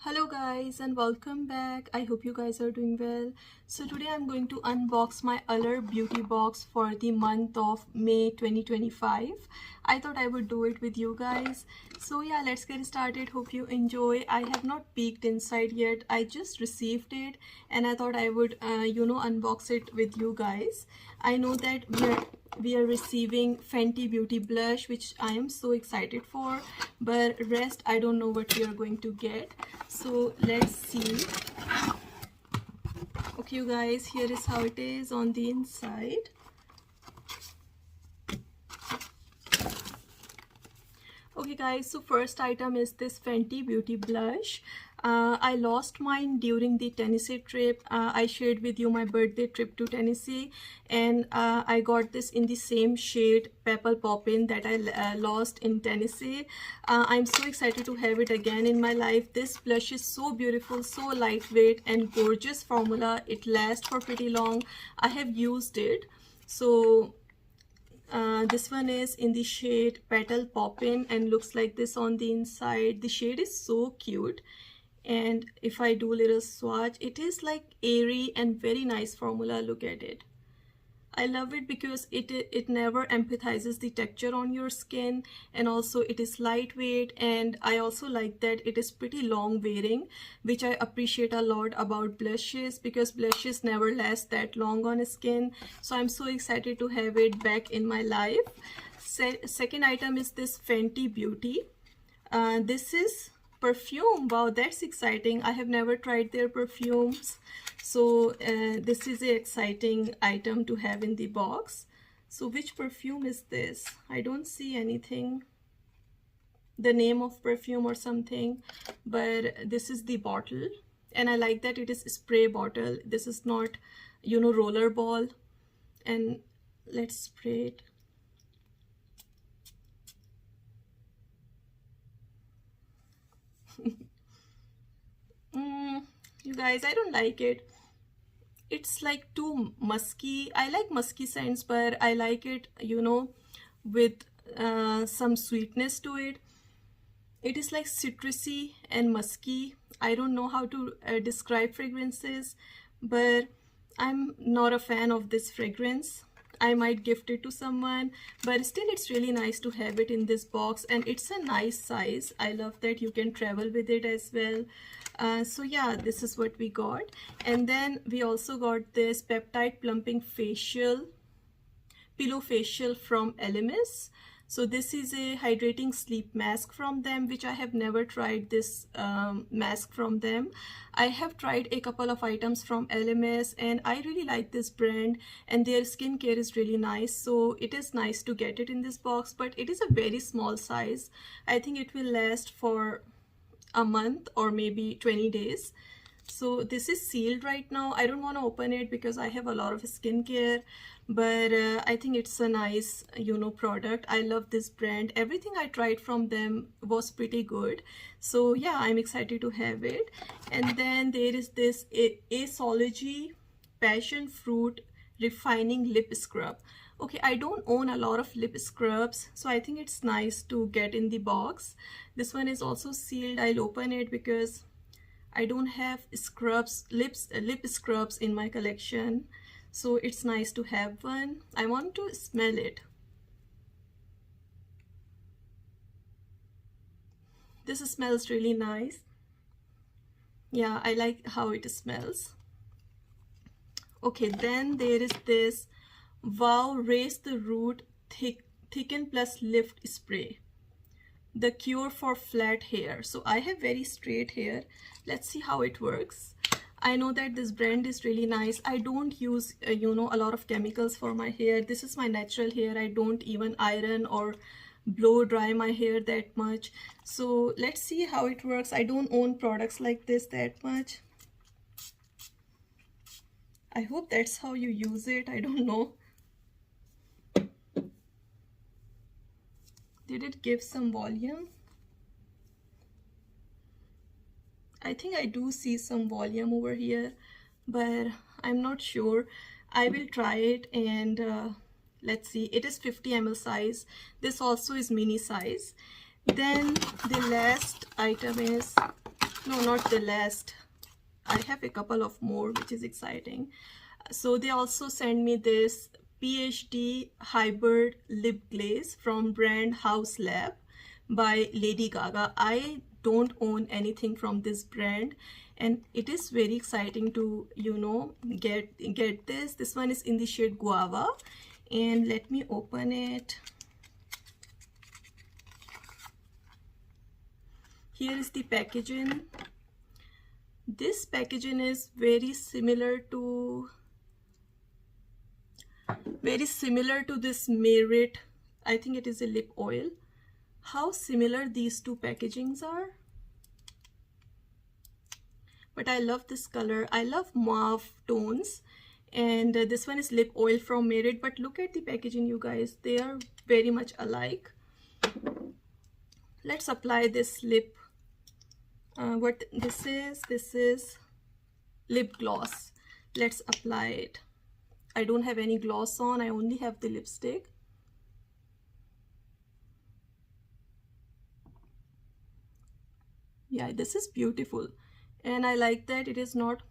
Hello guys and welcome back. I hope you guys are doing well. So today I'm going to unbox my Allure Beauty Box for the month of May 2025. I thought I would do it with you guys. So yeah, let's get started. Hope you enjoy. I have not peeked inside yet. I just received it and I thought I would unbox it with you guys. I know that we are receiving Fenty Beauty blush, which I am so excited for, but rest I don't know what we are going to get. So let's see. Okay you guys, here is how it is on the inside. Okay guys, so first item is this Fenty Beauty blush. I lost mine during the Tennessee trip. I shared with you my birthday trip to Tennessee, and I got this in the same shade Pepper Poppin that I lost in Tennessee. I'm so excited to have it again in my life. This blush is so beautiful, so lightweight and gorgeous formula. It lasts for pretty long. I have used it. So this one is in the shade Petal Poppin and looks like this on the inside. The shade is so cute, and if I do a little swatch, it is like airy and very nice formula. Look at it. I love it because it never empathizes the texture on your skin, and also it is lightweight, and I also like that it is pretty long wearing, which I appreciate a lot about blushes because blushes never last that long on skin. So I'm so excited to have it back in my life. Second item is this Fenty Beauty. This is Perfume. Wow, that's exciting. I have never tried their perfumes, so this is an exciting item to have in the box. So which perfume is this? I don't see anything, the name of perfume or something, but this is the bottle, and I like that it is a spray bottle. This is not, roller ball. And let's spray it. You guys, I don't like it. It's like too musky. I like musky scents, but I like it, with some sweetness to it. It is like citrusy and musky. I don't know how to describe fragrances, but I'm not a fan of this fragrance. I might gift it to someone, but still it's really nice to have it in this box, and it's a nice size. I love that you can travel with it as well. So yeah, this is what we got. And then we also got this peptide plumping pillow facial from Elemis. So this is a hydrating sleep mask from them, which I have never tried this mask from them. I have tried a couple of items from Elemis and I really like this brand, and their skincare is really nice. So it is nice to get it in this box, but it is a very small size. I think it will last for a month or maybe 20 days. So this is sealed right now. I don't want to open it because I have a lot of skincare, but I think it's a nice product. I love this brand. Everything I tried from them was pretty good. So yeah, I'm excited to have it. And then there is this Aesology Passion Fruit Refining Lip Scrub. Okay, I don't own a lot of lip scrubs, so I think it's nice to get in the box. This one is also sealed. I'll open it because I don't have lip scrubs in my collection, so it's nice to have one. I want to smell it. This smells really nice. Yeah, I like how it smells. Okay, then there is this Wow Raise the Root Thicken Plus Lift Spray, the cure for flat hair. So I have very straight hair. Let's see how it works. I know that this brand is really nice. I don't use a lot of chemicals for my hair. This is my natural hair. I don't even iron or blow dry my hair that much. So let's see how it works. I don't own products like this that much. I hope that's how you use it. I don't know. Did it give some volume? I think I do see some volume over here, but I'm not sure. I will try it, and let's see. It is 50 ml size. This also is mini size. Then the last item is No, not the last. I have a couple of more, which is exciting. So they also sent me this PhD hybrid lip glaze from brand Haus Lab by Lady Gaga. I don't own anything from this brand, and it is very exciting to, you know, get this. This one is in the shade Guava, and let me open it. Here is the packaging. This packaging is very similar to this Merit. I think it is a lip oil. How similar these two packagings are. But I love this color. I love mauve tones. And this one is lip oil from Merit. But look at the packaging, you guys. They are very much alike. Let's apply this lip. What this is lip gloss. Let's apply it. I don't have any gloss on. I only have the lipstick. Yeah, this is beautiful, and I like that it is not,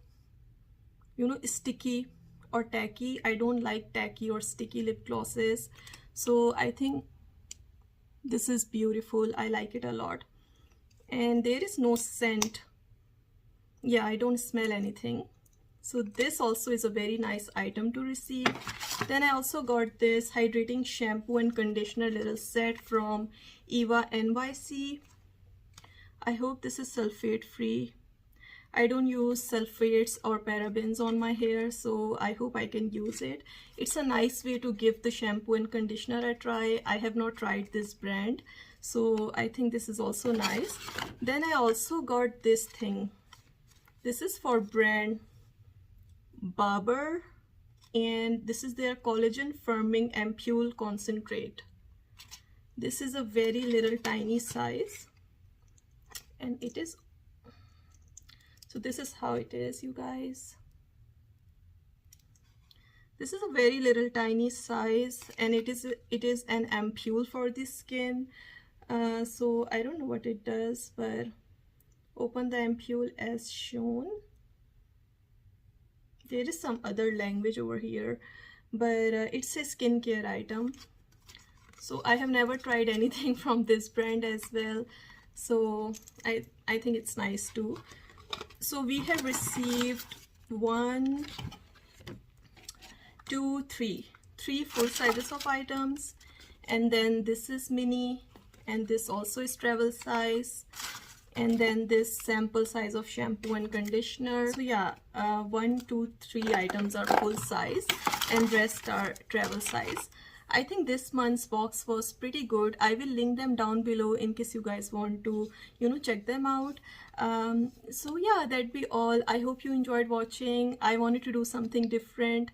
you know, sticky or tacky. I don't like tacky or sticky lip glosses, so I think this is beautiful. I like it a lot. And there is no scent. Yeah, I don't smell anything. So this also is a very nice item to receive. Then I also got this hydrating shampoo and conditioner little set from Eva NYC. I hope this is sulfate free. I don't use sulfates or parabens on my hair, so I hope I can use it. It's a nice way to give the shampoo and conditioner a try. I have not tried this brand, so I think this is also nice. Then I also got this thing. This is for brand Barber, and this is their collagen firming ampule concentrate. This is a very little tiny size, and it is, so this is how it is, you guys. This is a very little tiny size, and it is an ampule for the skin. So I don't know what it does, but open the ampule as shown. There is some other language over here, but it's a skincare item. So I have never tried anything from this brand as well, so I think it's nice too. So we have received 1, 2, 3 full sizes of items, and then this is mini, and this also is travel size, and then this sample size of shampoo and conditioner. So yeah, 1, 2, 3 items are full size and rest are travel size. I think this month's box was pretty good. I will link them down below in case you guys want to, you know, check them out. So yeah, that'd be all. I hope you enjoyed watching. I wanted to do something different.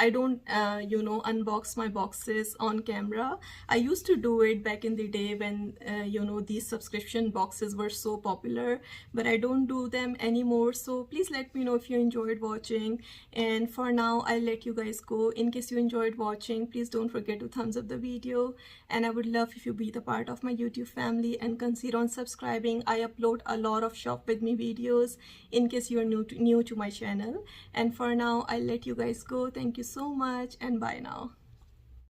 I don't you know, unbox my boxes on camera. I used to do it back in the day when you know, these subscription boxes were so popular, but I don't do them anymore. So please let me know if you enjoyed watching, and for now I'll let you guys go. In case you enjoyed watching, please don't forget to thumbs up the video, and I would love if you be the part of my YouTube family and consider on subscribing. I upload a lot of shop with me videos in case you are new to my channel. And for now I'll let you guys go. Thank you so much, and bye now.